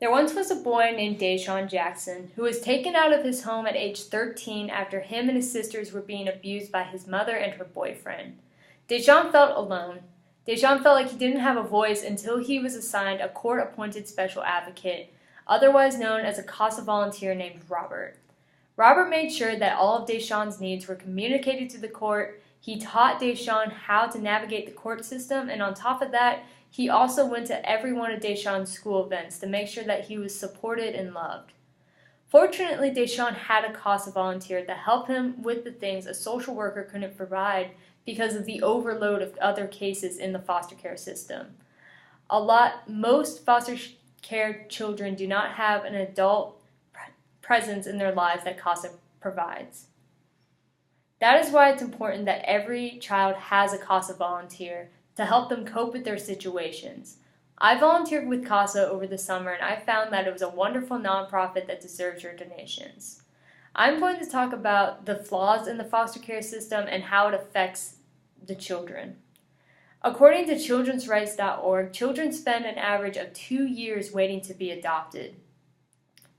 There once was a boy named Deshaun Jackson who was taken out of his home at age 13 after him and his sisters were being abused by his mother and her boyfriend. Deshaun felt alone. Deshaun felt like he didn't have a voice until he was assigned a court-appointed special advocate, otherwise known as a CASA volunteer named Robert. Robert made sure that all of Deshaun's needs were communicated to the court. He taught Deshaun how to navigate the court system, and on top of that, he also went to every one of Deshaun's school events to make sure that he was supported and loved. Fortunately, Deshaun had a CASA volunteer to help him with the things a social worker couldn't provide because of the overload of other cases in the foster care system. Most foster care children do not have an adult presence in their lives that CASA provides. That is why it's important that every child has a CASA volunteer to help them cope with their situations. I volunteered with CASA over the summer, and I found that it was a wonderful nonprofit that deserves your donations. I'm going to talk about the flaws in the foster care system and how it affects the children. According to childrensrights.org, children spend an average of 2 years waiting to be adopted.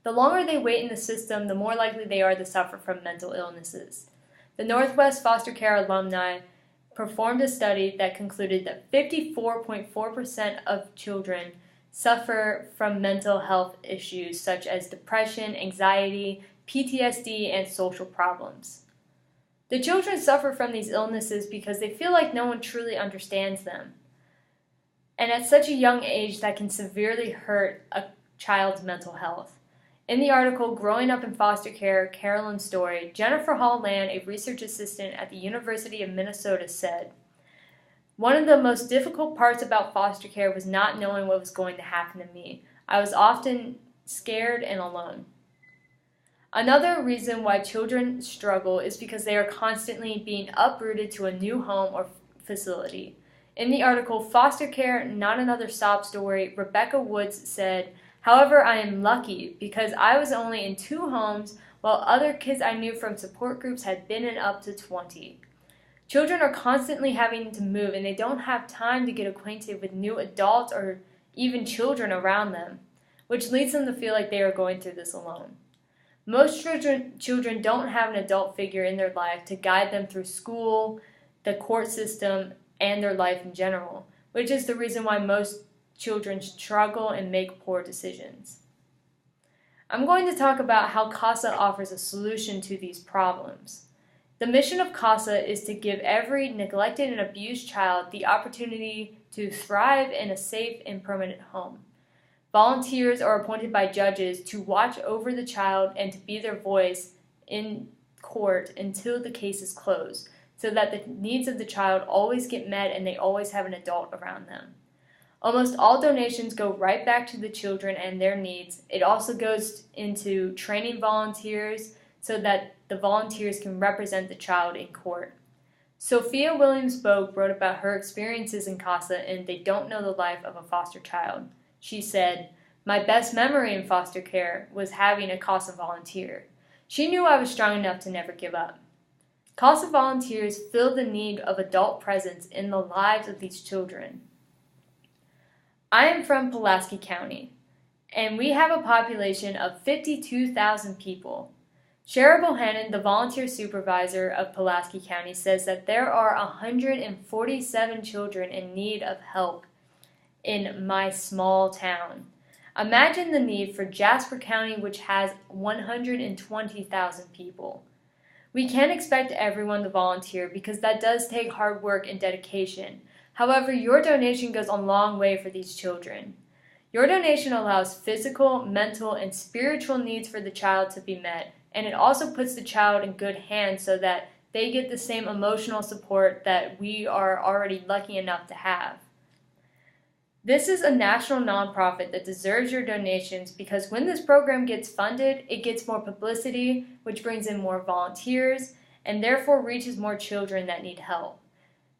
The longer they wait in the system, the more likely they are to suffer from mental illnesses. The Northwest Foster Care Alumni performed a study that concluded that 54.4% of children suffer from mental health issues such as depression, anxiety, PTSD, and social problems. The children suffer from these illnesses because they feel like no one truly understands them. And at such a young age, that can severely hurt a child's mental health. In the article, Growing Up in Foster Care, Carolyn's Story, Jennifer Hall Land, a research assistant at the University of Minnesota, said, "One of the most difficult parts about foster care was not knowing what was going to happen to me. I was often scared and alone." Another reason why children struggle is because they are constantly being uprooted to a new home or facility. In the article, Foster Care, Not Another Sob Story, Rebecca Woods said, "However, I am lucky because I was only in 2 homes while other kids I knew from support groups had been in up to 20. Children are constantly having to move and they don't have time to get acquainted with new adults or even children around them, which leads them to feel like they are going through this alone. Most children don't have an adult figure in their life to guide them through school, the court system, and their life in general, which is the reason why most children struggle and make poor decisions." I'm going to talk about how CASA offers a solution to these problems. The mission of CASA is to give every neglected and abused child the opportunity to thrive in a safe and permanent home. Volunteers are appointed by judges to watch over the child and to be their voice in court until the case is closed, so that the needs of the child always get met and they always have an adult around them. Almost all donations go right back to the children and their needs. It also goes into training volunteers so that the volunteers can represent the child in court. Sophia Williams-Bogue wrote about her experiences in CASA and They Don't Know the Life of a Foster Child. She said, "My best memory in foster care was having a CASA volunteer. She knew I was strong enough to never give up." CASA volunteers fill the need of adult presence in the lives of these children. I am from Pulaski County, and we have a population of 52,000 people. Shara Bohannon, the volunteer supervisor of Pulaski County, says that there are 147 children in need of help in my small town. Imagine the need for Jasper County, which has 120,000 people. We can't expect everyone to volunteer because that does take hard work and dedication. However, your donation goes a long way for these children. Your donation allows physical, mental, and spiritual needs for the child to be met, and it also puts the child in good hands so that they get the same emotional support that we are already lucky enough to have. This is a national nonprofit that deserves your donations because when this program gets funded, it gets more publicity, which brings in more volunteers, and therefore reaches more children that need help.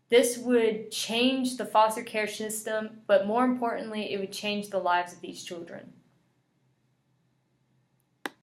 This would change the foster care system, but more importantly, it would change the lives of these children.